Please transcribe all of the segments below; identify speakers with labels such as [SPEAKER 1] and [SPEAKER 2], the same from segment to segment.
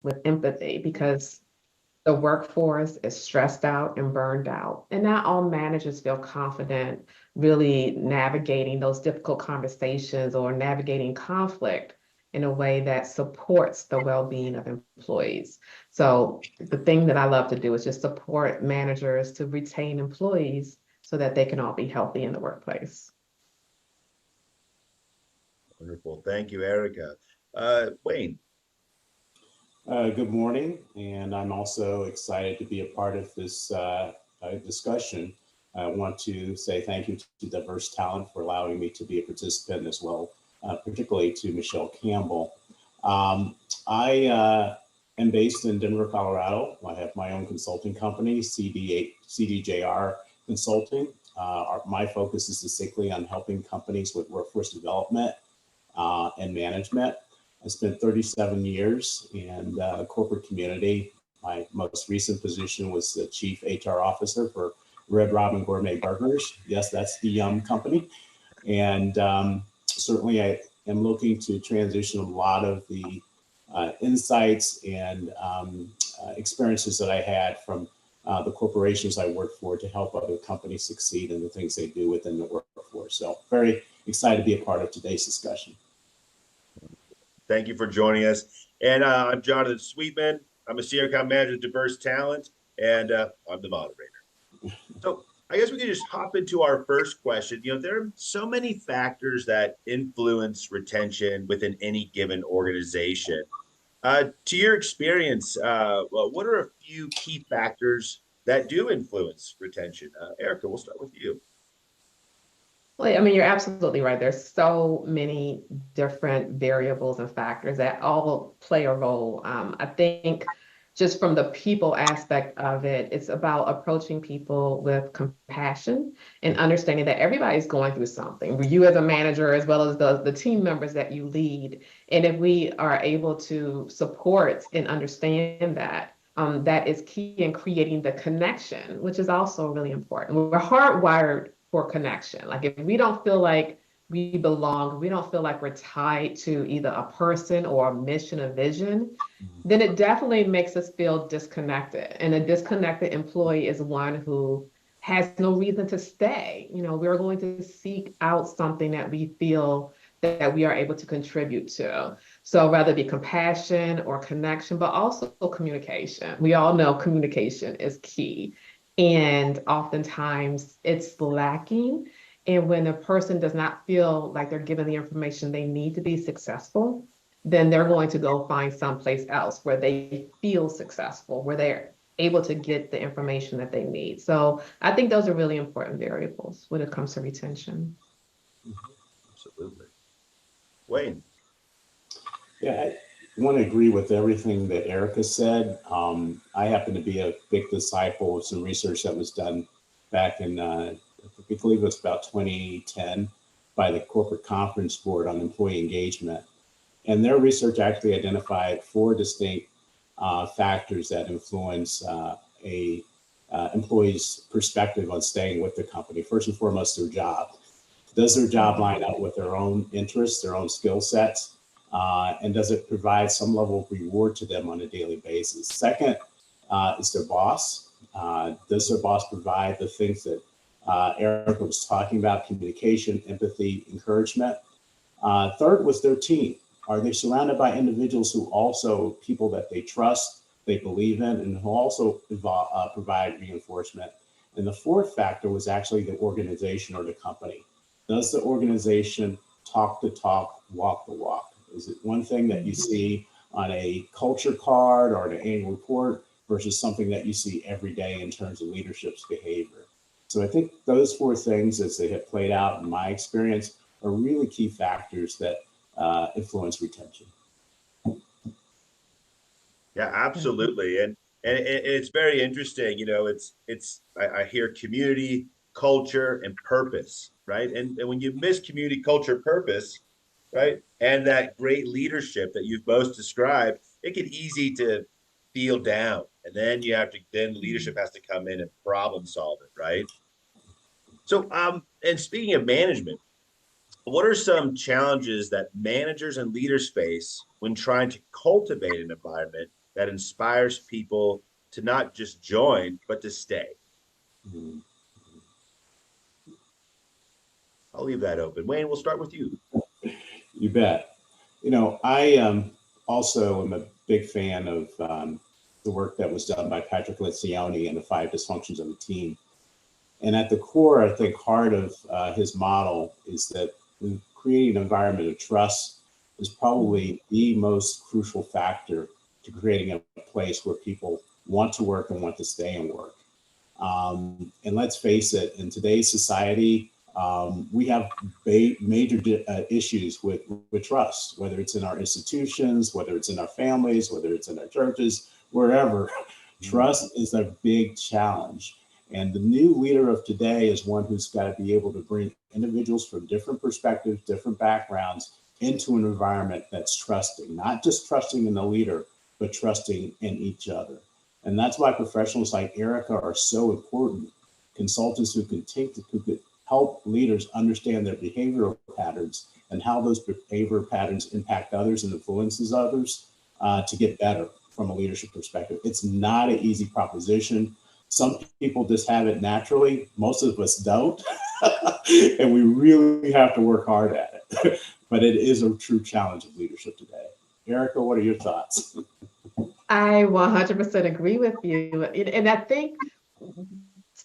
[SPEAKER 1] with empathy because the workforce is stressed out and burned out. And not all managers feel confident really navigating those difficult conversations or navigating conflict in a way that supports the well-being of employees. So the thing that I love to do is just support managers to retain employees so that they can all be healthy in the workplace.
[SPEAKER 2] Wonderful. Thank you, Erica. Wayne.
[SPEAKER 3] Good morning, and I'm also excited to be a part of this discussion. I want to say thank you to Diverse Talent for allowing me to be a participant as well, particularly to Michelle Campbell. I am based in Denver, Colorado. I have my own consulting company, CDJR Consulting. My focus is basically on helping companies with workforce development and management. I spent 37 years in the corporate community. My most recent position was the Chief HR Officer for Red Robin Gourmet Burgers. Yes, that's the Yum company. And certainly I am looking to transition a lot of the insights and experiences that I had from the corporations I worked for to help other companies succeed in the things they do within the workforce. So very excited to be a part of today's discussion.
[SPEAKER 2] Thank you for joining us. And I'm Jonathan Sweetman. I'm a senior account manager at Diverse Talent, and I'm the moderator. So I guess we can just hop into our first question. There are so many factors that influence retention within any given organization. To your experience, well, what are a few key factors that do influence retention? Erica, we'll start with you.
[SPEAKER 1] Well, I mean, you're absolutely right. There's so many different variables and factors that all play a role. I think just from the people aspect of it, it's about approaching people with compassion and understanding that everybody's going through something. You as a manager, as well as the team members that you lead. And if we are able to support and understand that, that is key in creating the connection, which is also really important. We're hardwired for connection. Like if we don't feel like we belong, we don't feel like we're tied to either a person or a mission, a vision, then it definitely makes us feel disconnected. And a disconnected employee is one who has no reason to stay. We're going to seek out something that we feel that we are able to contribute to. So whether it be compassion or connection, but also communication. We all know communication is key. And oftentimes it's lacking. And when a person does not feel like they're given the information they need to be successful, then they're going to go find someplace else where they feel successful, where they're able to get the information that they need. So I think those are really important variables when it comes to retention.
[SPEAKER 2] Absolutely. Wayne.
[SPEAKER 3] Yeah, I want to agree with everything that Erica said. I happen to be a big disciple of some research that was done back in, I believe it was about 2010 by the Corporate Conference Board on Employee Engagement. And their research actually identified four distinct factors that influence a employee's perspective on staying with the company. First and foremost, their job. Does their job line up with their own interests, their own skill sets? And does it provide some level of reward to them on a daily basis? Second is their boss. Does their boss provide the things that Erica was talking about, communication, empathy, encouragement? Third was their team. Are they surrounded by individuals who also, people that they trust, they believe in, and who also provide reinforcement? And the fourth factor was actually the organization or the company. Does the organization talk the talk, walk the walk? Is it one thing that you see on a culture card or an annual report versus something that you see every day in terms of leadership's behavior? So I think those four things, as they have played out in my experience, are really key factors that influence retention.
[SPEAKER 2] Yeah, absolutely. And it's very interesting. I hear community, culture, and purpose, right? And when you miss community, culture, purpose, right, and that great leadership that you've both described, it can easy to feel down. And then leadership has to come in and problem solve it, right? So, and speaking of management, what are some challenges that managers and leaders face when trying to cultivate an environment that inspires people to not just join, but to stay?
[SPEAKER 3] Mhm.
[SPEAKER 2] I'll leave that open. Wayne, we'll start with you.
[SPEAKER 3] You bet. I also am a big fan of the work that was done by Patrick Lencioni and the five dysfunctions of a team. And at the core, I think, heart of his model is that creating an environment of trust is probably the most crucial factor to creating a place where people want to work and want to stay and work. And let's face it, in today's society, we have major issues with trust, whether it's in our institutions, whether it's in our families, whether it's in our churches, wherever. Trust is a big challenge. And the new leader of today is one who's got to be able to bring individuals from different perspectives, different backgrounds into an environment that's trusting, not just trusting in the leader, but trusting in each other. And that's why professionals like Erica are so important. Consultants who could help leaders understand their behavioral patterns and how those behavior patterns impact others and influences others to get better from a leadership perspective. It's not an easy proposition. Some people just have it naturally. Most of us don't. And we really have to work hard at it. But it is a true challenge of leadership today. Erica, what are your thoughts?
[SPEAKER 1] I 100% agree with you. And I think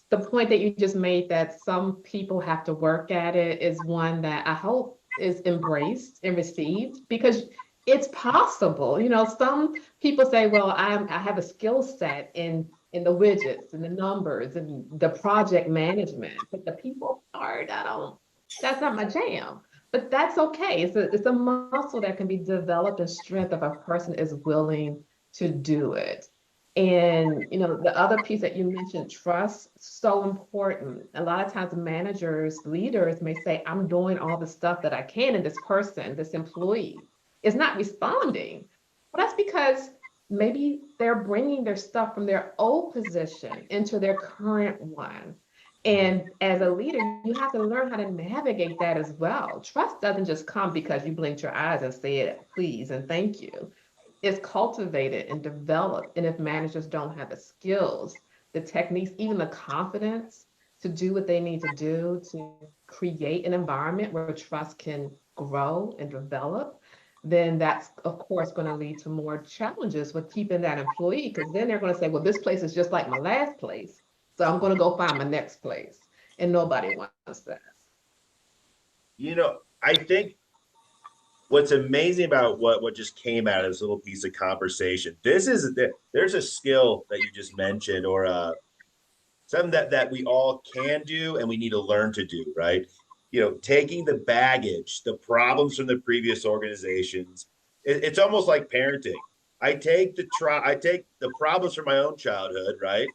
[SPEAKER 1] the point that you just made, that some people have to work at it, is one that I hope is embraced and received, because it's possible. Some people say, well, I have a skill set in the widgets and the numbers and the project management, but the people part, that's not my jam. But that's okay. It's a muscle that can be developed and strength if a person is willing to do it. And the other piece that you mentioned, trust, so important. A lot of times managers, leaders may say, I'm doing all the stuff that I can, and this person, this employee is not responding. Well, that's because maybe they're bringing their stuff from their old position into their current one. And as a leader, you have to learn how to navigate that as well. Trust doesn't just come because you blinked your eyes and said, please and thank you. It's cultivated and developed. And if managers don't have the skills, the techniques, even the confidence to do what they need to do to create an environment where trust can grow and develop, then that's, of course, going to lead to more challenges with keeping that employee, because then they're going to say, well, this place is just like my last place, so I'm going to go find my next place. And nobody wants that.
[SPEAKER 2] I think what's amazing about what just came out of this little piece of conversation, there's a skill that you just mentioned, or something that we all can do and we need to learn to do, right? Taking the baggage, the problems from the previous organizations, it's almost like parenting. I take the problems from my own childhood, right?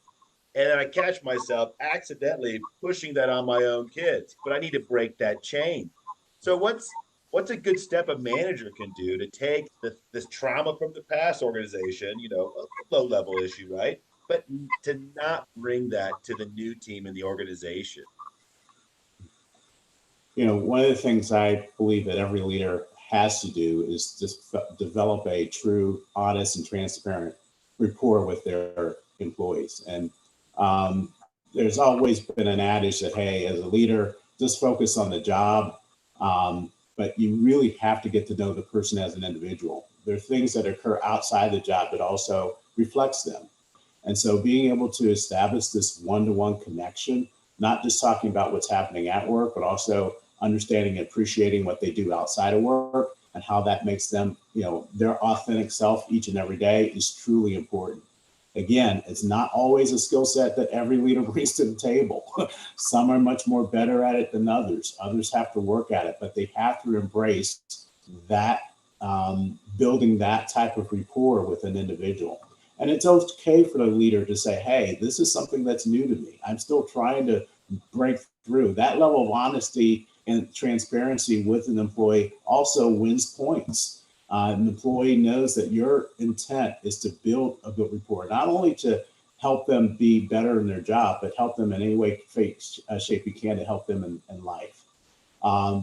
[SPEAKER 2] And then I catch myself accidentally pushing that on my own kids, but I need to break that chain. So what's a good step a manager can do to take this trauma from the past organization, a low level issue, right? But to not bring that to the new team in the organization.
[SPEAKER 3] One of the things I believe that every leader has to do is just develop a true, honest, and transparent rapport with their employees. And there's always been an adage that, hey, as a leader, just focus on the job. But you really have to get to know the person as an individual. There are things that occur outside the job that also reflects them. And so being able to establish this one-to-one connection, not just talking about what's happening at work, but also understanding and appreciating what they do outside of work and how that makes them, their authentic self each and every day, is truly important. Again, it's not always a skill set that every leader brings to the table. Some are much more better at it than others. Others have to work at it, but they have to embrace that, building that type of rapport with an individual. And it's okay for the leader to say, hey, this is something that's new to me. I'm still trying to break through. That level of honesty and transparency with an employee also wins points. An employee knows that your intent is to build a good rapport, not only to help them be better in their job, but help them in any way, shape you can to help them in life.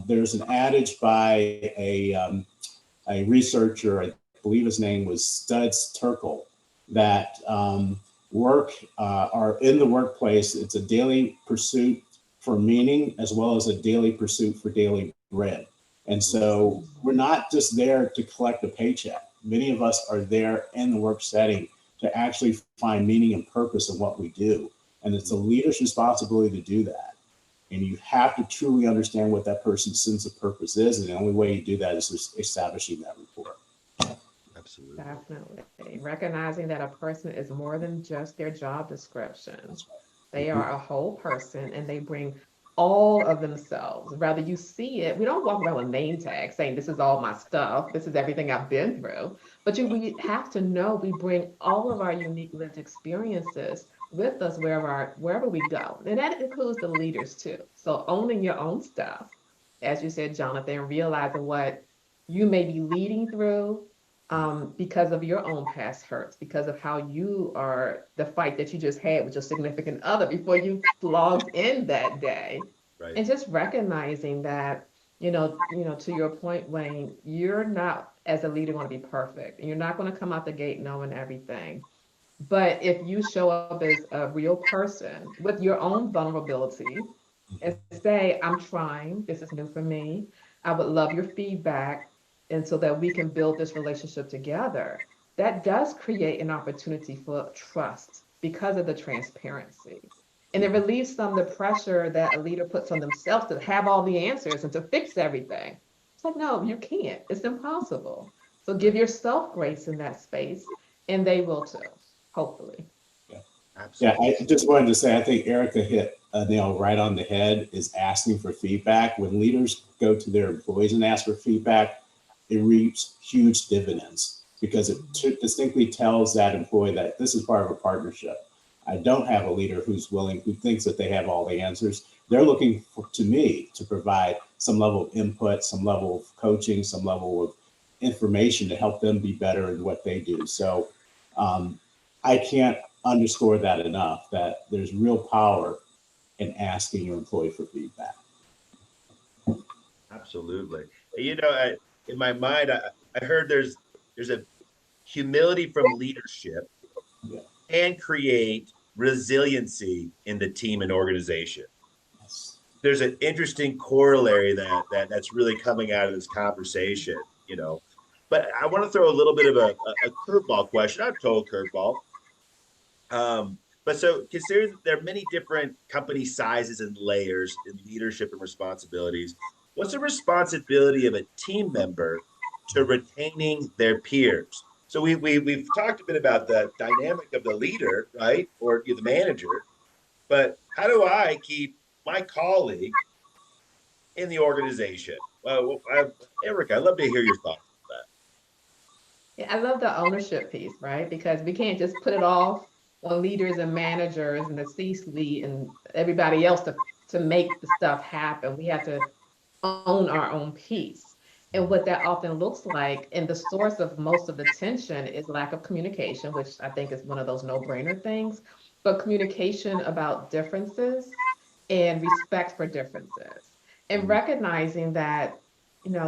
[SPEAKER 3] There's an adage by a researcher, I believe his name was Studs Terkel, that work are in the workplace. It's a daily pursuit for meaning as well as a daily pursuit for daily bread. And so we're not just there to collect a paycheck. Many of us are there in the work setting to actually find meaning and purpose in what we do. And it's a leader's responsibility to do that. And you have to truly understand what that person's sense of purpose is. And the only way you do that is just establishing that rapport.
[SPEAKER 2] Absolutely.
[SPEAKER 1] Definitely. Recognizing that a person is more than just their job description.
[SPEAKER 3] That's right.
[SPEAKER 1] They are a whole person and they bring all of themselves. Rather you see it, we don't walk around with name tags saying this is all my stuff, this is everything I've been through. But we have to know we bring all of our unique lived experiences with us wherever we go. And that includes the leaders too. So owning your own stuff, as you said, Jonathan, realizing what you may be leading through because of your own past hurts, because of how you are, the fight that you just had with your significant other before you logged in that day.
[SPEAKER 2] Right.
[SPEAKER 1] And just recognizing that, to your point, Wayne, you're not, as a leader, going to be perfect. And you're not going to come out the gate knowing everything. But if you show up as a real person with your own vulnerability and say, I'm trying, this is new for me, I would love your feedback, and so that we can build this relationship together, that does create an opportunity for trust because of the transparency. And it relieves some of the pressure that a leader puts on themselves to have all the answers and to fix everything. It's like, no, you can't. It's impossible. So give yourself grace in that space, and they will too, hopefully.
[SPEAKER 3] Yeah,
[SPEAKER 2] Absolutely.
[SPEAKER 3] I just wanted to say, I think Erica hit a nail right on the head, is asking for feedback. When leaders go to their employees and ask for feedback, it reaps huge dividends because it distinctly tells that employee that this is part of a partnership. I don't have a leader who thinks that they have all the answers. They're looking to me to provide some level of input, some level of coaching, some level of information to help them be better in what they do. So I can't underscore that enough, that there's real power in asking your employee for feedback.
[SPEAKER 2] Absolutely. In my mind, I heard there's a humility from leadership
[SPEAKER 3] Yeah.
[SPEAKER 2] and create resiliency in the team and organization.
[SPEAKER 3] Yes.
[SPEAKER 2] There's an interesting corollary that's really coming out of this conversation, But I want to throw a little bit of a curveball question, not a total curveball. But so consider that there are many different company sizes and layers in leadership and responsibilities. What's the responsibility of a team member to retaining their peers? So we've talked a bit about the dynamic of the leader, right, or the manager, but how do I keep my colleague in the organization? Erica, I'd love to hear your thoughts on
[SPEAKER 1] Yeah, I love the ownership piece, right? Because we can't just put it off on leaders and managers and the C-suite and everybody else to make the stuff happen. We have to own our own piece. And what that often looks like, and the source of most of the tension is lack of communication, which I think is one of those no-brainer things, but communication about differences and respect for differences. And recognizing that,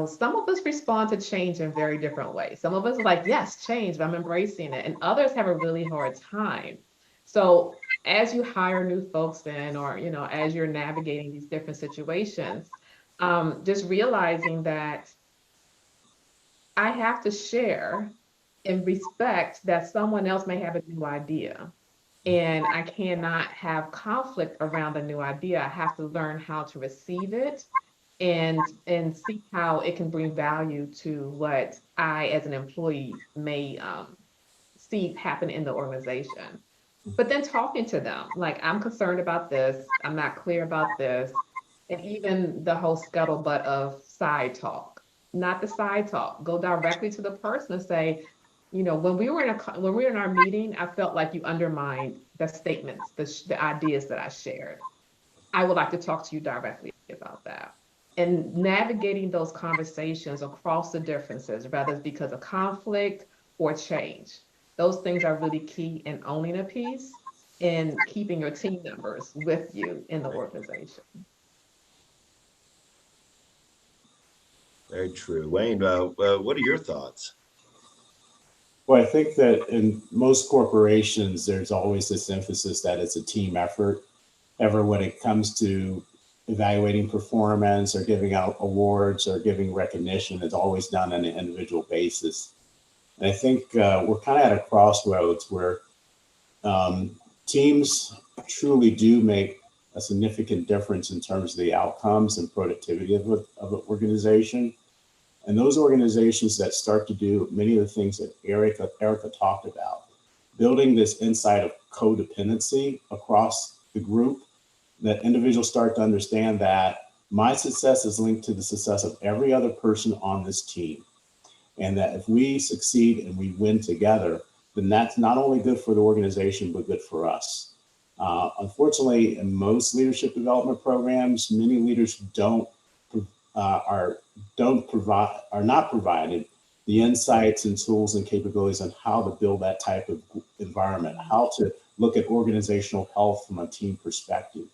[SPEAKER 1] some of us respond to change in very different ways. Some of us are like, yes, change, but I'm embracing it. And others have a really hard time. So as you hire new folks in, or, as you're navigating these different situations, just realizing that I have to share and respect that someone else may have a new idea. And I cannot have conflict around the new idea. I have to learn how to receive it and see how it can bring value to what I, as an employee, may see happen in the organization. But then talking to them, like, I'm concerned about this, I'm not clear about this, and even the whole scuttlebutt of side talk, not the side talk. Go directly to the person and say, when we were in our meeting, I felt like you undermined the statements, the ideas that I shared. I would like to talk to you directly about that. And navigating those conversations across the differences, whether it's because of conflict or change. Those things are really key in owning a piece and keeping your team members with you in the organization.
[SPEAKER 2] Very true. Wayne, what are your thoughts?
[SPEAKER 3] Well, I think that in most corporations, there's always this emphasis that it's a team effort. Ever when it comes to evaluating performance or giving out awards or giving recognition, it's always done on an individual basis. And I think we're kind of at a crossroads where teams truly do make a significant difference in terms of the outcomes and productivity of an organization. And those organizations that start to do many of the things that Erica talked about, building this insight of codependency across the group, that individuals start to understand that my success is linked to the success of every other person on this team. And that if we succeed and we win together, then that's not only good for the organization, but good for us. Unfortunately, in most leadership development programs, many leaders are not provided the insights and tools and capabilities on how to build that type of environment, how to look at organizational health from a team perspective.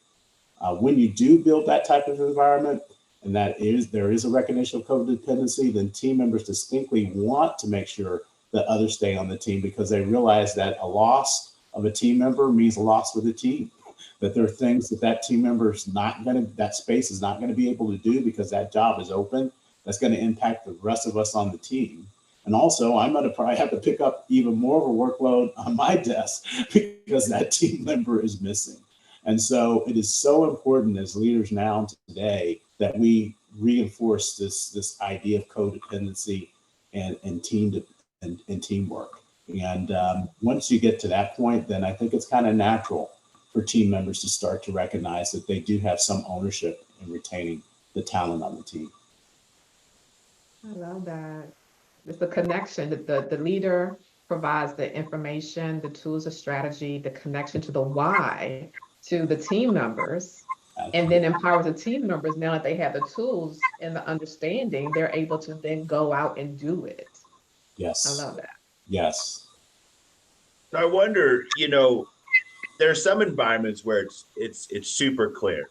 [SPEAKER 3] When you do build that type of environment, and there is a recognition of codependency, then team members distinctly want to make sure that others stay on the team because they realize that a loss of a team member means a loss for the team. That there are things that team member is not going to, that space is not going to be able to do because that job is open. That's going to impact the rest of us on the team. And also, I'm going to probably have to pick up even more of a workload on my desk because that team member is missing. And so it is so important as leaders now today that we reinforce this idea of codependency and teamwork. And once you get to that point, then I think it's kind of natural for team members to start to recognize that they do have some ownership in retaining the talent on the team.
[SPEAKER 1] I love that. It's the connection that the leader provides the information, the tools, the strategy, the connection to the why to the team members, and then empowers the team members. Now that they have the tools and the understanding, they're able to then go out and do it.
[SPEAKER 3] Yes.
[SPEAKER 1] I love that.
[SPEAKER 3] Yes.
[SPEAKER 2] I wonder, there are some environments where it's super clear.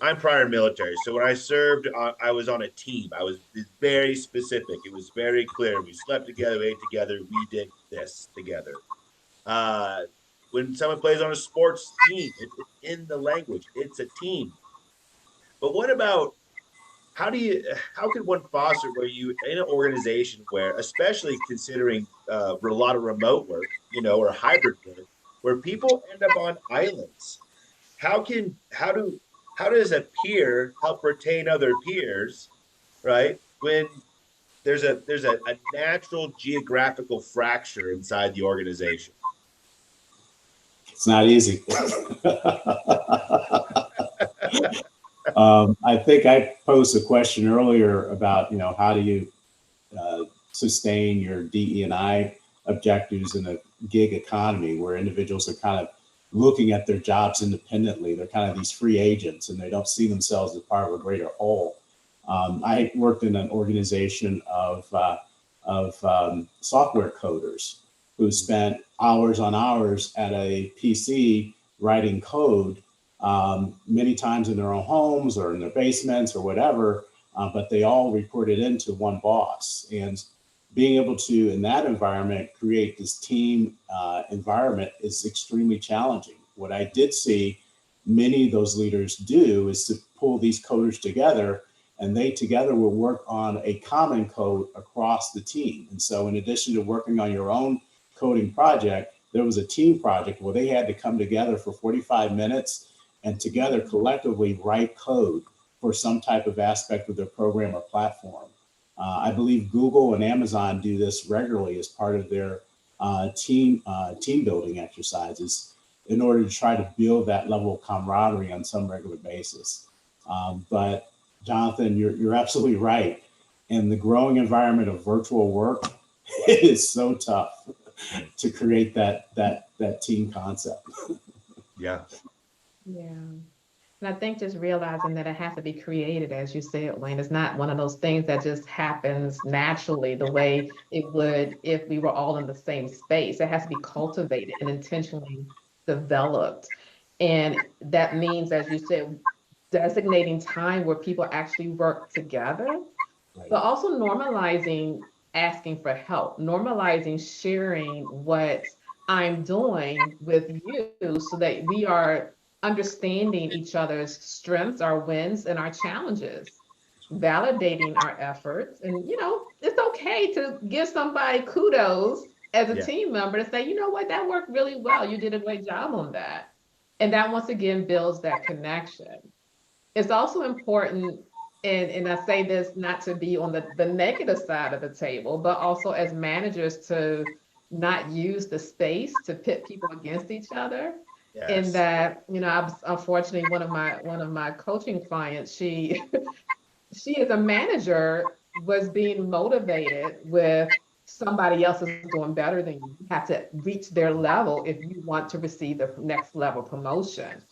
[SPEAKER 2] I'm prior military, so when I served, I was on a team. I was very specific. It was very clear. We slept together, we ate together, we did this together. When someone plays on a sports team, it's in the language. It's a team. But what about how can one foster where you in an organization where, especially considering a lot of remote work, or hybrid work, where people end up on islands? How does a peer help retain other peers, right? When there's a natural geographical fracture inside the organization.
[SPEAKER 3] It's not easy. I think I posed a question earlier about, how do you sustain your DE&I objectives in a gig economy where individuals are kind of looking at their jobs independently. They're kind of these free agents and they don't see themselves as part of a greater whole. I worked in an organization of software coders who spent hours on hours at a PC writing code, many times in their own homes or in their basements or whatever, but they all reported into one boss. And being able to, in that environment, create this team environment is extremely challenging. What I did see many of those leaders do is to pull these coders together, and they together will work on a common code across the team. And so in addition to working on your own coding project, there was a team project where they had to come together for 45 minutes and together collectively write code for some type of aspect of their program or platform. I believe Google and Amazon do this regularly as part of their team building exercises in order to try to build that level of camaraderie on some regular basis. But Jonathan, you're absolutely right. In the growing environment of virtual work, it is so tough to create that team concept.
[SPEAKER 2] Yeah.
[SPEAKER 1] Yeah. And I think just realizing that it has to be created, as you said, Wayne, it's not one of those things that just happens naturally the way it would if we were all in the same space. It has to be cultivated and intentionally developed. And that means, as you said, designating time where people actually work together,
[SPEAKER 3] Right.
[SPEAKER 1] but also normalizing asking for help, normalizing sharing what I'm doing with you so that we are understanding each other's strengths, our wins, and our challenges, validating our efforts. And, it's okay to give somebody kudos as a
[SPEAKER 2] Yeah.
[SPEAKER 1] team member to say, you know what, that worked really well. You did a great job on that. And that once again builds that connection. It's also important, and I say this not to be on the negative side of the table, but also as managers to not use the space to pit people against each other. In
[SPEAKER 2] Yes.
[SPEAKER 1] that, I was unfortunately one of my coaching clients, she as a manager was being motivated with somebody else is doing better than you. You have to reach their level if you want to receive the next level promotion.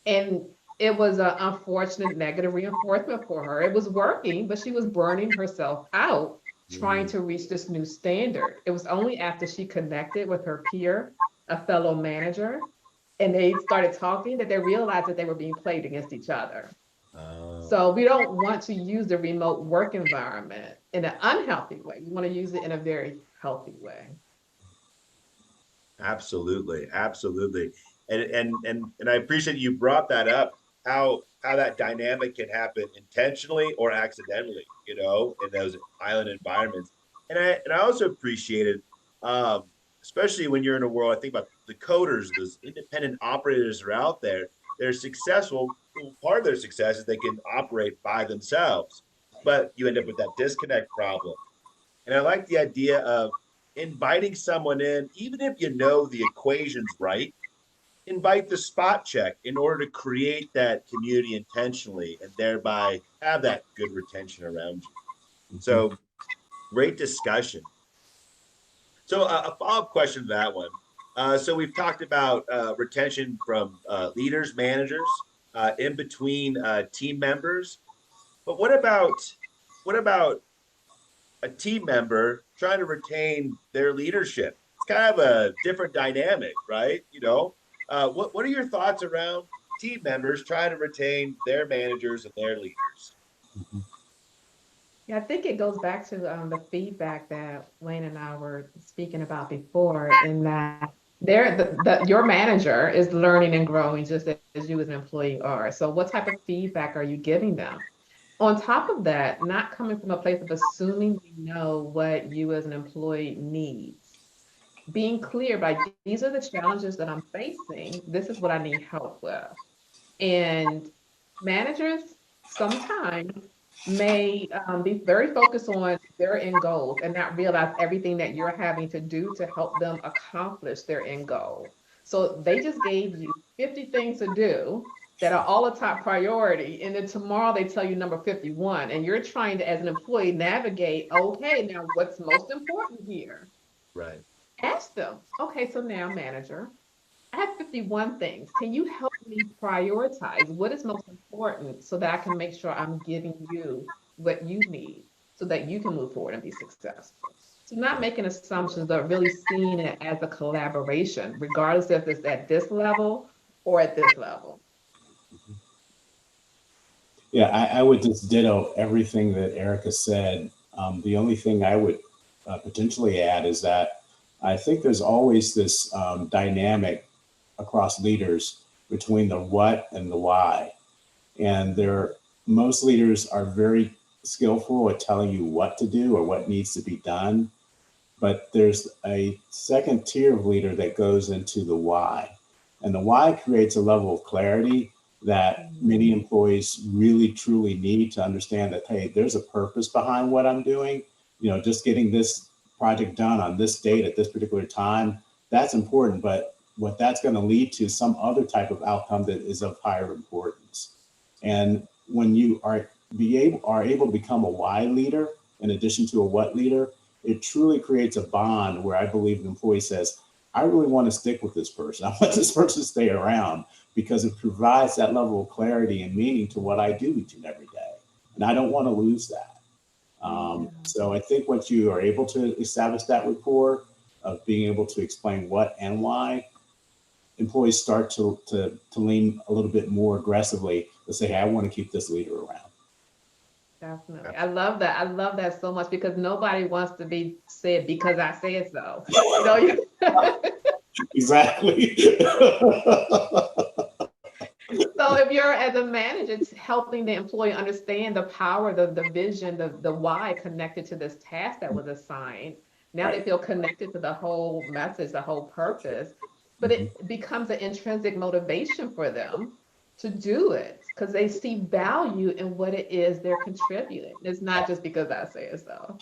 [SPEAKER 1] And it was an unfortunate negative reinforcement for her. It was working, but she was burning herself out trying
[SPEAKER 2] Mhm.
[SPEAKER 1] to reach this new standard. It was only after she connected with her peer, a fellow manager, and they started talking that they realized that they were being played against each other.
[SPEAKER 2] Oh,
[SPEAKER 1] So we don't want to use the remote work environment in an unhealthy way. We want to use it in a very healthy way.
[SPEAKER 2] absolutely, absolutely. And I appreciate you brought that up, how that dynamic can happen intentionally or accidentally, in those island environments. And I also appreciated, um, especially when you're in a world, I think about the coders, those independent operators that are out there, they're successful. Part of their success is they can operate by themselves, but you end up with that disconnect problem. And I like the idea of inviting someone in, even if you know the equation's right, invite the spot check in order to create that community intentionally and thereby have that good retention around you.
[SPEAKER 3] Mhm.
[SPEAKER 2] So great discussion. So a follow-up question to that one. So we've talked about retention from leaders, managers, in between team members. But what about a team member trying to retain their leadership? It's kind of a different dynamic, right? What are your thoughts around team members trying to retain their managers and their leaders?
[SPEAKER 3] Mhm.
[SPEAKER 1] Yeah, I think it goes back to the feedback that Wayne and I were speaking about before, in that your manager is learning and growing just as you as an employee are. So what type of feedback are you giving them? On top of that, not coming from a place of assuming you know what you as an employee needs. Being clear, like, these are the challenges that I'm facing. This is what I need help with. And managers sometimes may be very focused on their end goals and not realize everything that you're having to do to help them accomplish their end goal. So they just gave you 50 things to do that are all a top priority. And then tomorrow they tell you number 51. And you're trying to, as an employee, navigate, okay, now what's most important here?
[SPEAKER 2] Right.
[SPEAKER 1] Ask them, okay, so now, manager, I have 51 things. Can you help me prioritize what is most important so that I can make sure I'm giving you what you need so that you can move forward and be successful? So not
[SPEAKER 2] Right.
[SPEAKER 1] making assumptions, but really seeing it as a collaboration, regardless if it's at this level or at this level.
[SPEAKER 3] Yeah, I would just ditto everything that Erica said. The only thing I would potentially add is that I think there's always this dynamic across leaders between the what and the why. And most leaders are very skillful at telling you what to do or what needs to be done. But there's a second tier of leader that goes into the why. And the why creates a level of clarity that
[SPEAKER 1] Mhm.
[SPEAKER 3] many employees really truly need to understand that, hey, there's a purpose behind what I'm doing. Just getting this project done on this date at this particular time, that's important. But what that's going to lead to some other type of outcome that is of higher importance. And when you are able to become a why leader in addition to a what leader, it truly creates a bond where I believe the employee says, I really want to stick with this person. I want this person to stay around because it provides that level of clarity and meaning to what I do each and every day. And I don't want to lose that.
[SPEAKER 1] Yeah.
[SPEAKER 3] So I think once you are able to establish that rapport of being able to explain what and why, employees start to lean a little bit more aggressively to say, hey, I want to keep this leader around.
[SPEAKER 1] Definitely. I love that. I love that so much because nobody wants to be said because I said so. You know,
[SPEAKER 3] Exactly.
[SPEAKER 1] so if you're as a manager, it's helping the employee understand the power, the vision, the why connected to this task that was assigned. Now they
[SPEAKER 3] Right.
[SPEAKER 1] feel connected to the whole message, the whole purpose, but
[SPEAKER 3] Mhm.
[SPEAKER 1] it becomes an intrinsic motivation for them to do it because they see value in what it is they're contributing. It's not just because I say it so.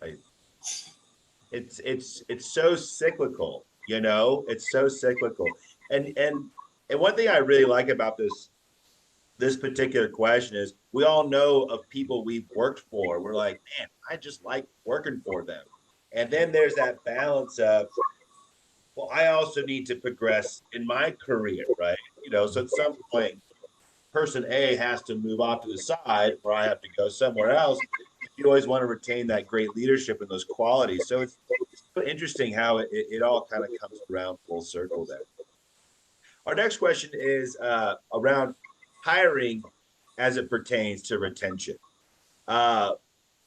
[SPEAKER 2] Right. It's so cyclical, you know, it's so cyclical. And one thing I really like about this particular question is we all know of people we've worked for. We're like, man, I just like working for them. And then there's that balance of, well, I also need to progress in my career, right? You know, so at some point, person A has to move off to the side, or I have to go somewhere else. You always want to retain that great leadership and those qualities. So it's so interesting how it all kind of comes around full circle there. Our next question is around hiring as it pertains to retention. Uh,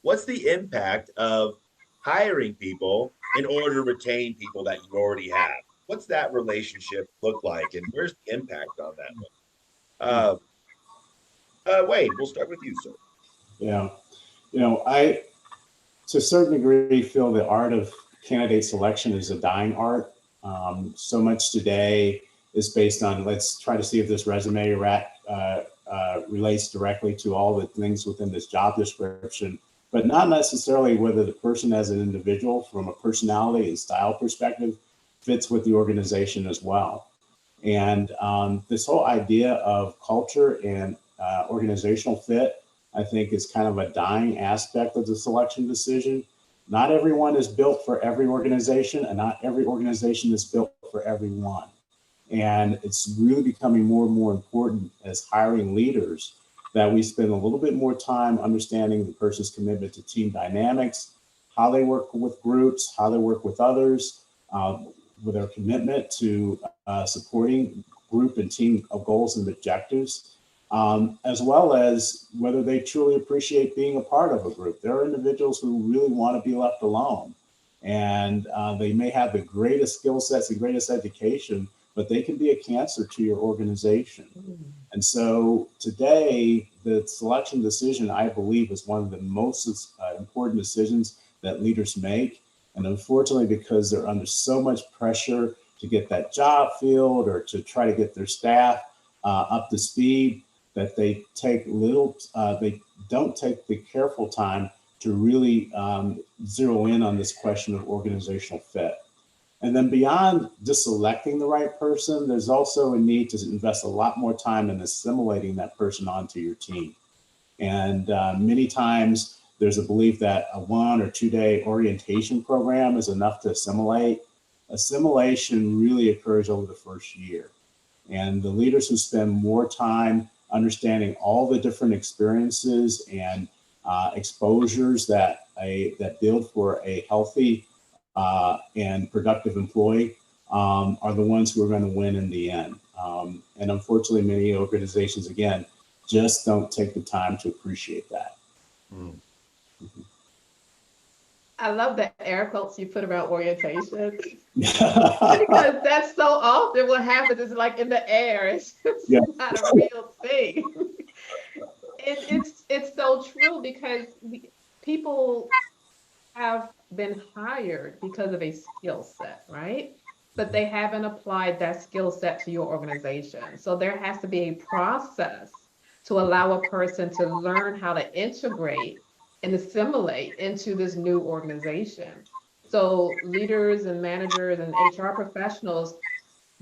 [SPEAKER 2] what's the impact of hiring people in order to retain people that you already have? What's that relationship look like, and where's the impact on that one? Wade, we'll start with you, sir.
[SPEAKER 3] Yeah. I, to a certain degree, feel the art of candidate selection is a dying art. So much today is based on let's try to see if this resume relates directly to all the things within this job description, but not necessarily whether the person as an individual from a personality and style perspective fits with the organization as well. And this whole idea of culture and organizational fit, I think, is kind of a dying aspect of the selection decision. Not everyone is built for every organization, and not every organization is built for everyone. And it's really becoming more and more important as hiring leaders that we spend a little bit more time understanding the person's commitment to team dynamics, how they work with groups, how they work with others, with their commitment to supporting group and team of goals and objectives, as well as whether they truly appreciate being a part of a group. There are individuals who really want to be left alone, and they may have the greatest skill sets and greatest education, but they can be a cancer to your organization. And so today, the selection decision, I believe, is one of the most important decisions that leaders make. And unfortunately, because they're under so much pressure to get that job filled or to try to get their staff up to speed, that they they don't take the careful time to really zero in on this question of organizational fit. And then beyond just selecting the right person, there's also a need to invest a lot more time in assimilating that person onto your team. And many times there's a belief that a 1 or 2 day orientation program is enough to assimilate. Assimilation really occurs over the first year. And the leaders who spend more time understanding all the different experiences and exposures that build for a healthy and productive employee are the ones who are going to win in the end. And unfortunately, many organizations, again, just don't take the time to appreciate that.
[SPEAKER 2] Mm.
[SPEAKER 1] I love the air quotes you put around orientation because that's so often what happens is like in the air. It's just
[SPEAKER 3] Yeah.
[SPEAKER 1] not a real thing. It's so true because people have been hired because of a skill set, right? But they haven't applied that skill set to your organization. So there has to be a process to allow a person to learn how to integrate and assimilate into this new organization. So leaders and managers and HR professionals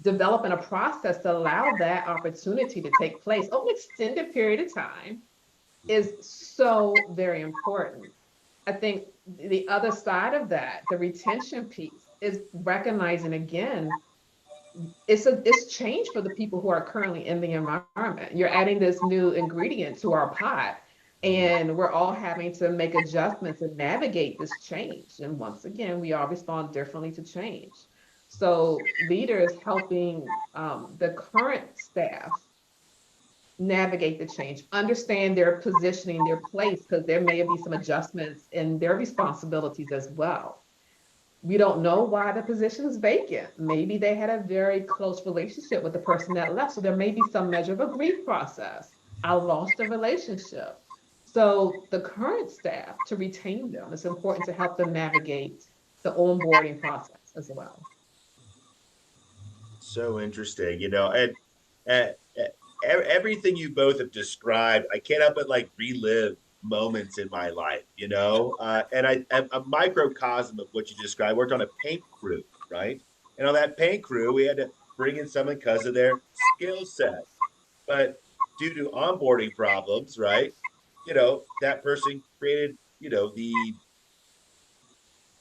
[SPEAKER 1] developing a process to allow that opportunity to take place over an extended period of time is so very important. I think the other side of that, the retention piece, is recognizing again, it's change for the people who are currently in the environment. You're adding this new ingredient to our pot, and we're all having to make adjustments and navigate this change. And once again, we all respond differently to change. So leaders helping the current staff navigate the change, understand their positioning, their place, because there may be some adjustments in their responsibilities as well. We don't know why the position is vacant. Maybe they had a very close relationship with the person that left. So there may be some measure of a grief process. I lost a relationship. So the current staff, to retain them, it's important to help them navigate the onboarding process as well.
[SPEAKER 2] So interesting, and uh, everything you both have described, I can't help but like relive moments in my life, and I'm a microcosm of what you described. I worked on a paint crew, right? And on that paint crew, we had to bring in someone because of their skill set. But due to onboarding problems, right? That person created,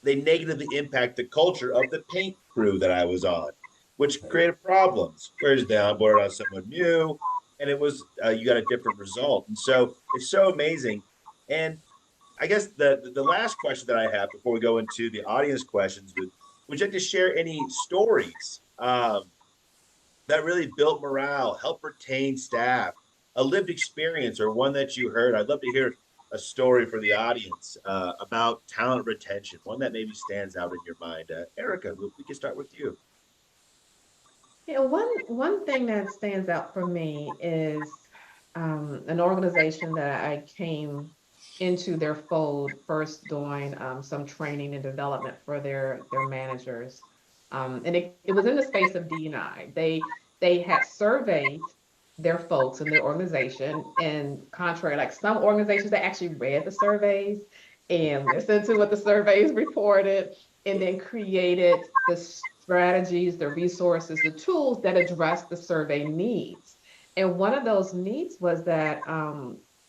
[SPEAKER 2] they negatively impact the culture of the paint crew that I was on, which created problems. Whereas they onboarded on someone new, and it was you got a different result. And so it's so amazing. And I guess the last question that I have before we go into the audience questions would you like to share any stories that really built morale, helped retain staff, a lived experience or one that you heard? I'd love to hear a story for the audience about talent retention, one that maybe stands out in your mind. Erica, we can start with you.
[SPEAKER 1] Yeah, one thing that stands out for me is an organization that I came into their fold first doing some training and development for their managers. And it was in the space of D&I. They had surveyed their folks in their organization, and contrary, like some organizations, they actually read the surveys and listened to what the surveys reported, and then created the strategies, the resources, the tools that address the survey needs. And one of those needs was that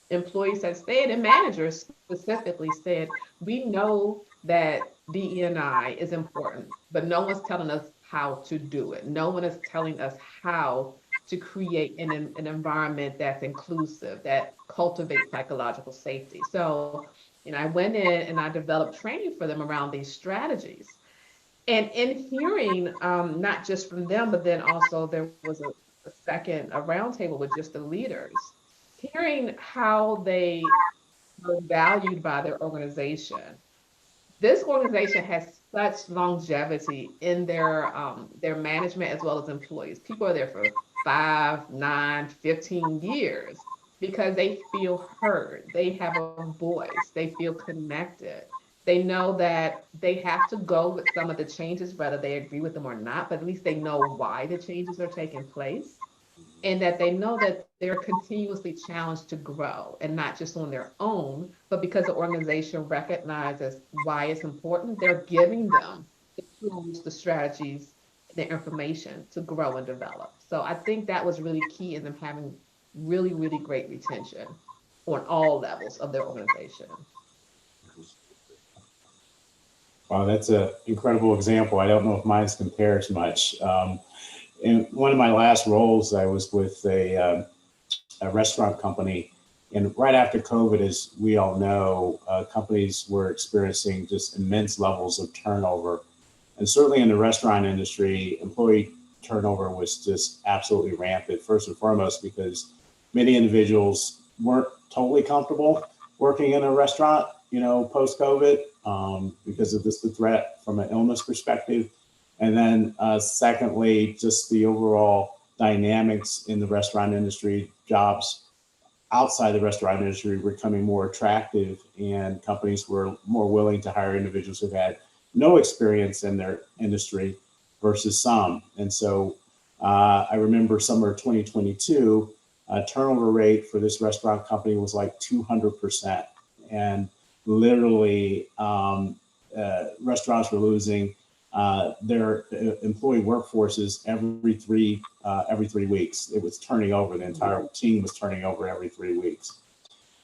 [SPEAKER 1] employees had said, and managers specifically said, we know that DE&I is important, but no one's telling us how to do it. No one is telling us how to create an environment that's inclusive, that cultivates psychological safety. So, I went in and I developed training for them around these strategies. And in hearing, not just from them, but then also there was a second, a roundtable with just the leaders, hearing how they were valued by their organization. This organization has such longevity in their management as well as employees. People are there for 5, 9, 15 years because they feel heard. They have a voice. They feel connected. They know that they have to go with some of the changes, whether they agree with them or not, but at least they know why the changes are taking place, and that they know that they're continuously challenged to grow, and not just on their own, but because the organization recognizes why it's important, they're giving them the tools, the strategies, the information to grow and develop. So I think that was really key in them having really, really great retention on all levels of their organization.
[SPEAKER 3] Wow, that's an incredible example. I don't know if mine compares much. In one of my last roles, I was with a restaurant company. And right after COVID, as we all know, companies were experiencing just immense levels of turnover. And certainly in the restaurant industry, employee turnover was just absolutely rampant, first and foremost, because many individuals weren't totally comfortable working in a restaurant, post-COVID, because of the threat from an illness perspective. And then secondly, just the overall dynamics in the restaurant industry, jobs outside the restaurant industry were becoming more attractive, and companies were more willing to hire individuals who had no experience in their industry versus some. And so I remember summer 2022, turnover rate for this restaurant company was like 200%. And literally restaurants were losing their employee workforces every three weeks. It was turning over. The entire team was turning over every 3 weeks.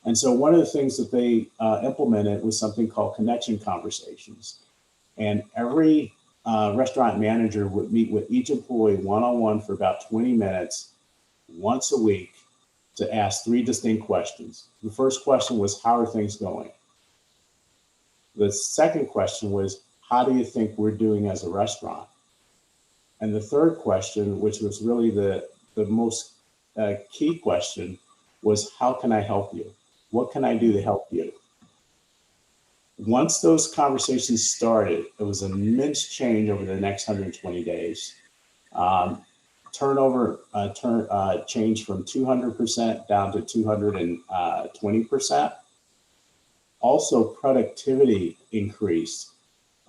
[SPEAKER 3] And so one of the things that they implemented was something called connection conversations. And every restaurant manager would meet with each employee one-on-one for about 20 minutes once a week to ask 3 distinct questions. The first question was, how are things going? The second question was, how do you think we're doing as a restaurant? And the third question, which was really the most key question, was, how can I help you? What can I do to help you? Once those conversations started, it was an immense change over the next 120 days. Turnover changed from 200% down to 220%. Also, productivity increased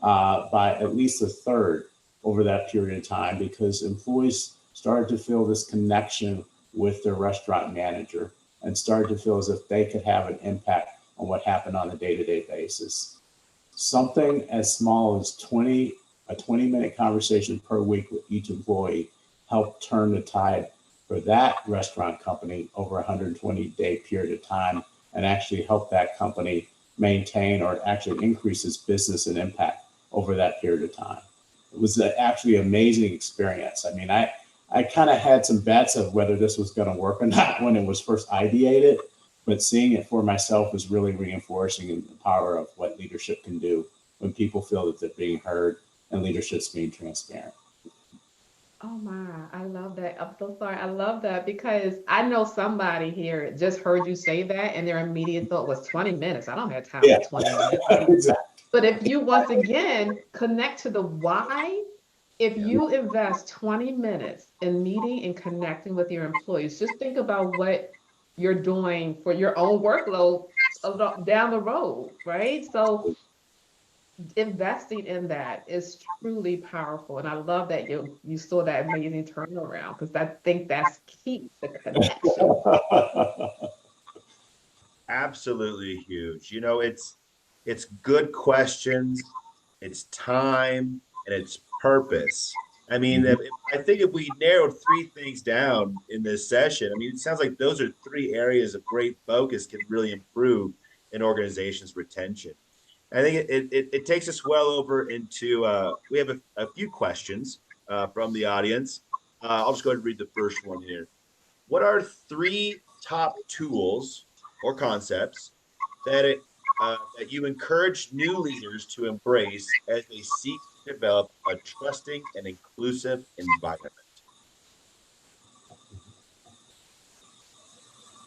[SPEAKER 3] by at least a third over that period of time, because employees started to feel this connection with their restaurant manager and started to feel as if they could have an impact on what happened on a day-to-day basis. Something as small as a 20-minute conversation per week with each employee helped turn the tide for that restaurant company over a 120-day period of time, and actually help that company maintain or actually increase its business and impact over that period of time. It was actually an amazing experience. I mean, I kind of had some bets of whether this was going to work or not when it was first ideated, but seeing it for myself was really reinforcing the power of what leadership can do when people feel that they're being heard and leadership's being transparent.
[SPEAKER 1] Oh my, I love that. I'm so sorry. I love that because I know somebody here just heard you say that and their immediate thought was 20 minutes. I don't have time
[SPEAKER 3] Yeah,
[SPEAKER 1] for 20 minutes.
[SPEAKER 3] exactly.
[SPEAKER 1] But if you once again connect to the why, if you invest 20 minutes in meeting and connecting with your employees, just think about what you're doing for your own workload down the road, right? So investing in that is truly powerful. And I love that you saw that amazing turnaround, because I think that's key, the connection.
[SPEAKER 2] Absolutely huge. You know, it's good questions, it's time, and it's purpose. I mean, I think if we narrowed three things down in this session, I mean, it sounds like those are three areas of great focus can really improve an organization's retention. I think it takes us well over into we have a few questions from the audience. I'll just go ahead and read the first one here. What are three top tools or concepts that you encourage new leaders to embrace as they seek to develop a trusting and inclusive environment?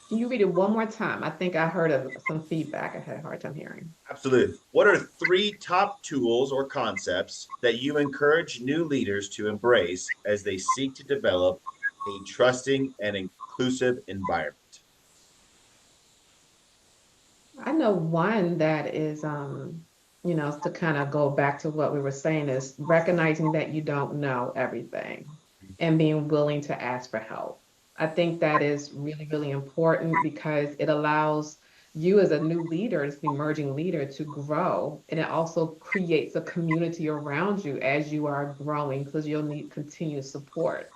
[SPEAKER 1] Can you read it one more time? I think I heard some feedback I had a hard time hearing.
[SPEAKER 2] Absolutely. What are three top tools or concepts that you encourage new leaders to embrace as they seek to develop a trusting and inclusive environment?
[SPEAKER 1] I know one that is, to kind of go back to what we were saying, is recognizing that you don't know everything and being willing to ask for help. I think that is really, really important because it allows you as a new leader, as an emerging leader, to grow. And it also creates a community around you as you are growing, because you'll need continued support.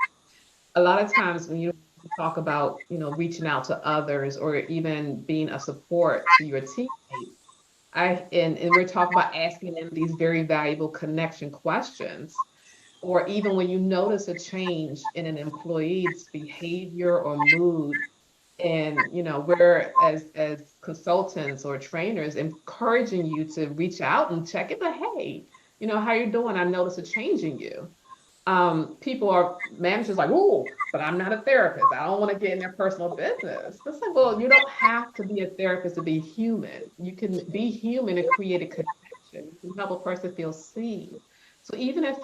[SPEAKER 1] A lot of times when you talk about, reaching out to others or even being a support to your teammates, and we're talking about asking them these very valuable connection questions, or even when you notice a change in an employee's behavior or mood, and we're as consultants or trainers encouraging you to reach out and check it, but hey, how you doing? I noticed a change in you. People are managers like, oh, but I'm not a therapist. I don't want to get in their personal business. It's like, well, you don't have to be a therapist to be human. You can be human and create a connection. You can help a person feel seen. So even if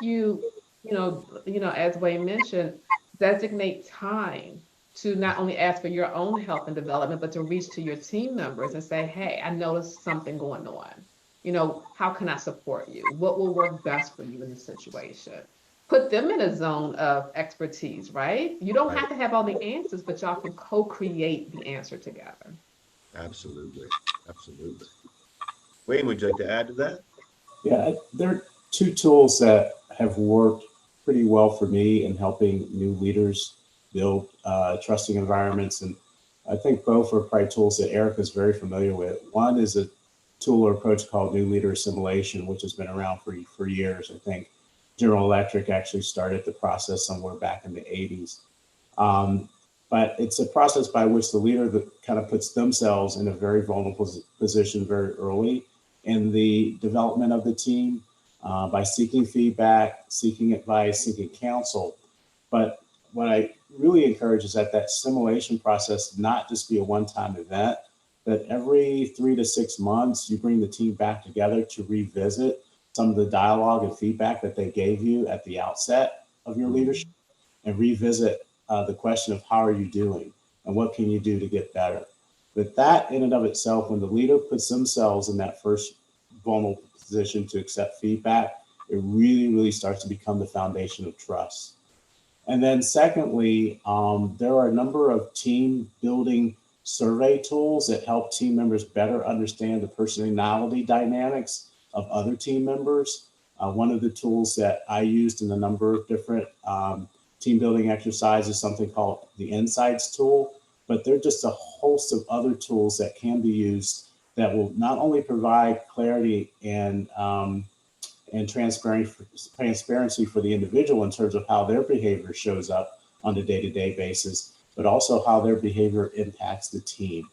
[SPEAKER 1] as Wayne mentioned, designate time to not only ask for your own help and development, but to reach to your team members and say, hey, I noticed something going on. How can I support you? What will work best for you in this situation? Put them in a zone of expertise, right? You don't have to have all the answers, but y'all can co-create the answer together.
[SPEAKER 2] Absolutely. Absolutely. Wayne, would you like to add to that?
[SPEAKER 3] Yeah, there are two tools that have worked pretty well for me in helping new leaders build trusting environments. And I think both are probably tools that Erica is very familiar with. One is a tool or approach called New Leader Assimilation, which has been around for years. I think General Electric actually started the process somewhere back in the 80s. But it's a process by which the leader that kind of puts themselves in a very vulnerable position very early in the development of the team by seeking feedback, seeking advice, seeking counsel. But what I really encourage is that simulation process not just be a one-time event, that every 3 to 6 months you bring the team back together to revisit some of the dialogue and feedback that they gave you at the outset of your leadership, and revisit the question of how are you doing and what can you do to get better. But that in and of itself, when the leader puts themselves in that first vulnerable position to accept feedback, it really, really starts to become the foundation of trust. And then secondly, there are a number of team building survey tools that help team members better understand the personality dynamics of other team members. One of the tools that I used in a number of different team building exercises, something called the Insights tool, but there are just a host of other tools that can be used that will not only provide clarity and transparency for the individual in terms of how their behavior shows up on a day-to-day basis, but also how their behavior impacts the team.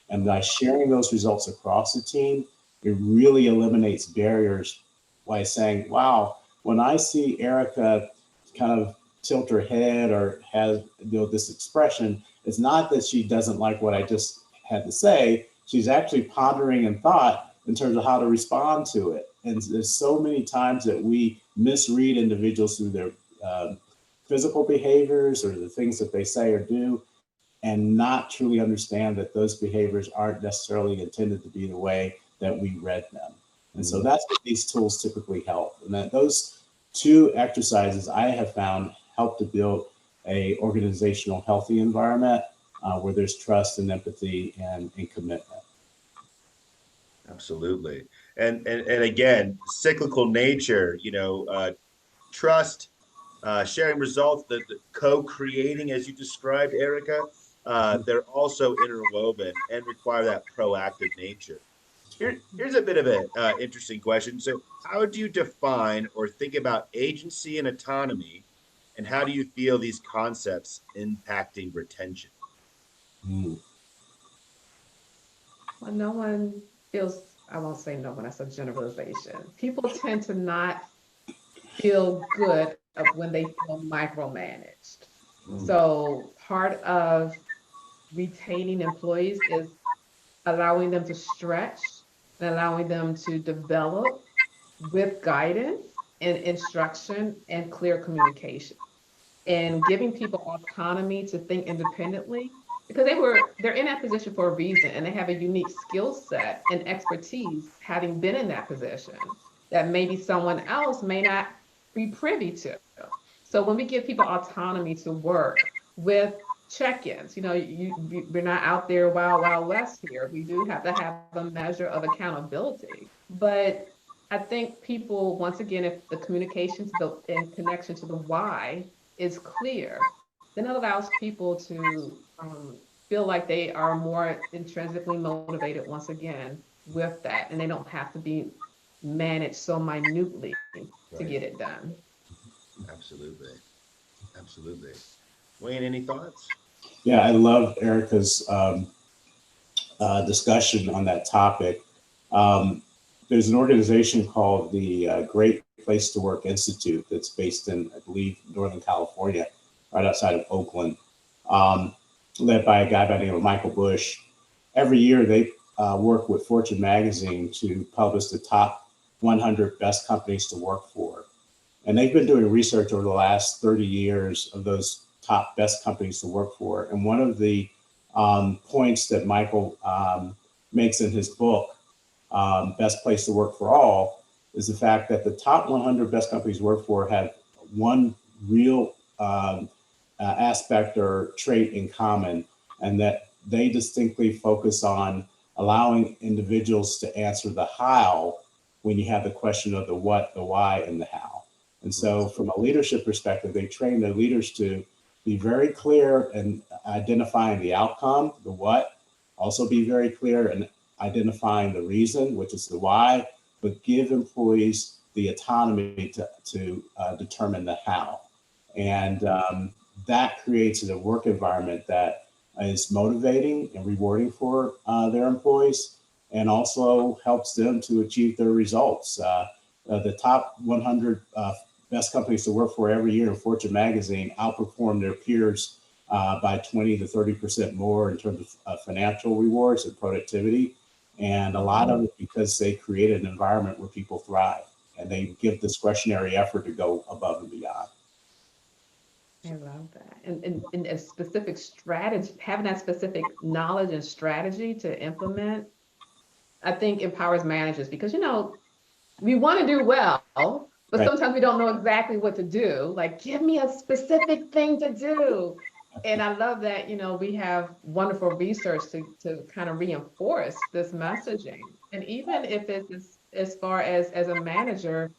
[SPEAKER 3] And by sharing those results across the team, it really eliminates barriers by saying, wow, when I see Erica kind of tilt her head or has this expression, it's not that she doesn't like what I just had to say. She's actually pondering in thought in terms of how to respond to it. And there's so many times that we misread individuals through their physical behaviors or the things that they say or do, and not truly understand that those behaviors aren't necessarily intended to be the way that we read them. And so that's what these tools typically help. And that those two exercises I have found help to build a organizational healthy environment where there's trust and empathy and commitment.
[SPEAKER 2] Absolutely. And again, cyclical nature, trust, sharing results, the co-creating, as you described, Erica, they're also interwoven and require that proactive nature. Here's a bit of an interesting question. So how do you define or think about agency and autonomy, and how do you feel these concepts impacting retention?
[SPEAKER 1] Well, no one feels, I won't say no one, that's a generalization. People tend to not feel good when they feel micromanaged. So part of retaining employees is allowing them to stretch and allowing them to develop with guidance and instruction and clear communication, and giving people autonomy to think independently, because they're in that position for a reason, and they have a unique skill set and expertise having been in that position that maybe someone else may not be privy to. So when we give people autonomy to work with check-ins, we're not out there wild west here. We do have to have a measure of accountability. But I think people, once again, if the communication in connection to the why is clear, then it allows people to feel like they are more intrinsically motivated once again with that, and they don't have to be managed so minutely to get it done.
[SPEAKER 2] Absolutely. Wayne, any thoughts?
[SPEAKER 3] Yeah, I love Erica's discussion on that topic. There's an organization called the Great Place to Work Institute that's based in, I believe, Northern California, right outside of Oakland, led by a guy by the name of Michael Bush. Every year they work with Fortune magazine to publish the top 100 best companies to work for. And they've been doing research over the last 30 years of those top best companies to work for. And one of the points that Michael makes in his book, Best Place to Work for All, is the fact that the top 100 best companies to work for have one real aspect or trait in common, and that they distinctly focus on allowing individuals to answer the how when you have the question of the what, the why, and the how. And so from a leadership perspective, they train their leaders to be very clear in identifying the outcome, the what, also be very clear in identifying the reason, which is the why, but give employees the autonomy to determine the how. And that creates a work environment that is motivating and rewarding for their employees, and also helps them to achieve their results. The top 100 best companies to work for every year in Fortune magazine outperform their peers by 20 to 30% more in terms of financial rewards and productivity. And a lot of it because they create an environment where people thrive and they give discretionary effort to go above and beyond.
[SPEAKER 1] I love that. And a specific strategy, having that specific knowledge and strategy to implement, I think empowers managers because, we want to do well, but
[SPEAKER 3] Right.
[SPEAKER 1] sometimes we don't know exactly what to do. Like, give me a specific thing to do. And I love that, we have wonderful research to kind of reinforce this messaging. And even if it's as far as a manager,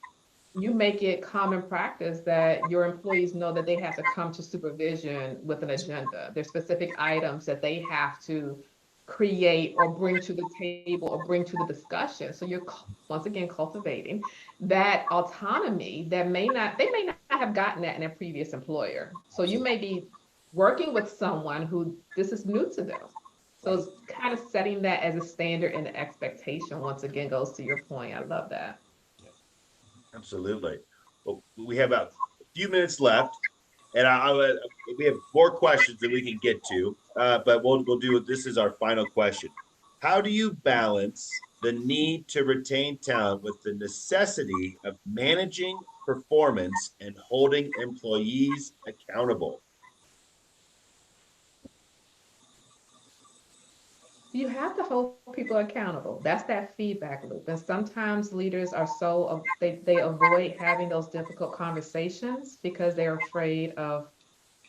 [SPEAKER 1] you make it common practice that your employees know that they have to come to supervision with an agenda. There's specific items that they have to create or bring to the table or bring to the discussion. So you're once again cultivating that autonomy that they may not have gotten that in their previous employer. So you may be working with someone who this is new to them. So it's kind of setting that as a standard and an expectation once again goes to your point. I love that.
[SPEAKER 2] Absolutely. Well, we have a few minutes left, and we have more questions that we can get to, but we'll do it. This is our final question. How do you balance the need to retain talent with the necessity of managing performance and holding employees accountable?
[SPEAKER 1] You have to hold people accountable. That's that feedback loop. And sometimes leaders are they avoid having those difficult conversations because they're afraid of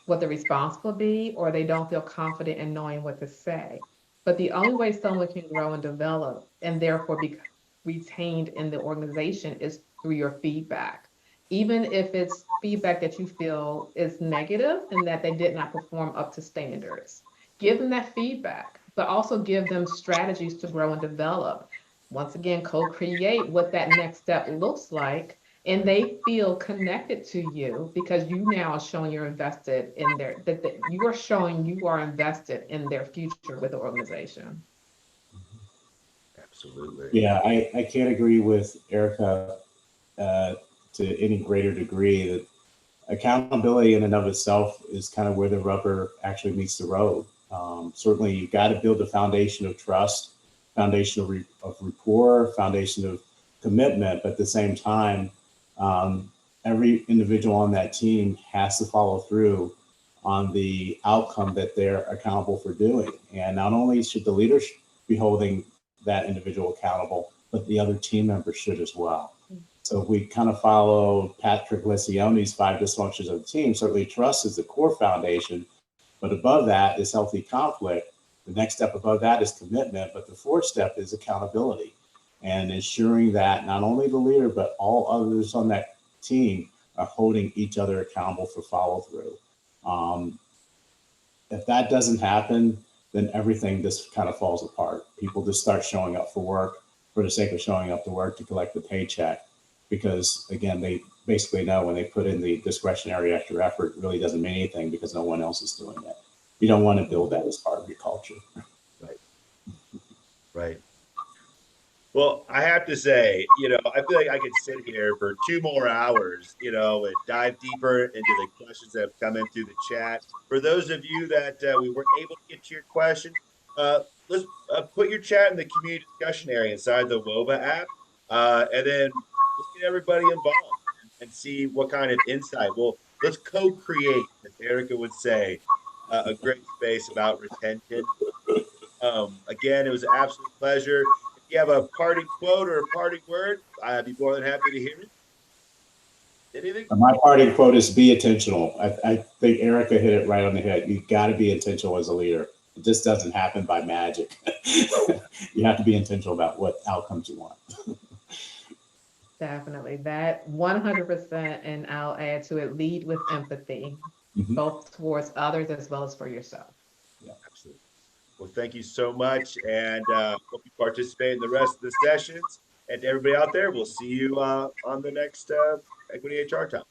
[SPEAKER 1] what the response will be, or they don't feel confident in knowing what to say. But the only way someone can grow and develop and therefore be retained in the organization is through your feedback. Even if it's feedback that you feel is negative and that they did not perform up to standards, give them that feedback, but also give them strategies to grow and develop. Once again, co-create what that next step looks like, and they feel connected to you because you now are showing you're invested in that you are showing you are invested in their future with the organization.
[SPEAKER 2] Absolutely.
[SPEAKER 3] Yeah, I can't agree with Erica to any greater degree. That accountability in and of itself is kind of where the rubber actually meets the road. Certainly, you've got to build a foundation of trust, foundation of rapport, foundation of commitment. But at the same time, every individual on that team has to follow through on the outcome that they're accountable for doing. And not only should the leaders be holding that individual accountable, but the other team members should as well. So if we kind of follow Patrick Lencioni's 5 dysfunctions of the team, certainly trust is the core foundation, but above that is healthy conflict. The next step above that is commitment, but the fourth step is accountability and ensuring that not only the leader, but all others on that team are holding each other accountable for follow through. If that doesn't happen, then everything just kind of falls apart. People just start showing up for work for the sake of showing up to work to collect the paycheck. Because again, they basically know when they put in the discretionary extra effort, it really doesn't mean anything because no one else is doing it. You don't want to build that as part of your culture.
[SPEAKER 2] Right. Right. Well, I have to say, I feel like I could sit here for 2 more hours, and dive deeper into the questions that have come in through the chat. For those of you that we weren't able to get to your question, let's put your chat in the community discussion area inside the WOBA app, and then let's get everybody involved and see what kind of insight. Well, let's co-create, as Erica would say, a great space about retention. Again, it was an absolute pleasure. If you have a parting quote or a parting word, I'd be more than happy to hear it. Anything?
[SPEAKER 3] My parting quote is be intentional. I think Erica hit it right on the head. You got to be intentional as a leader. It just doesn't happen by magic. You have to be intentional about what outcomes you want.
[SPEAKER 1] Definitely that 100%. And I'll add to it, lead with empathy, both towards others as well as for yourself.
[SPEAKER 2] Yeah, absolutely. Well, thank you so much. And hope you participate in the rest of the sessions. And to everybody out there, we'll see you on the next Equity HR Talk.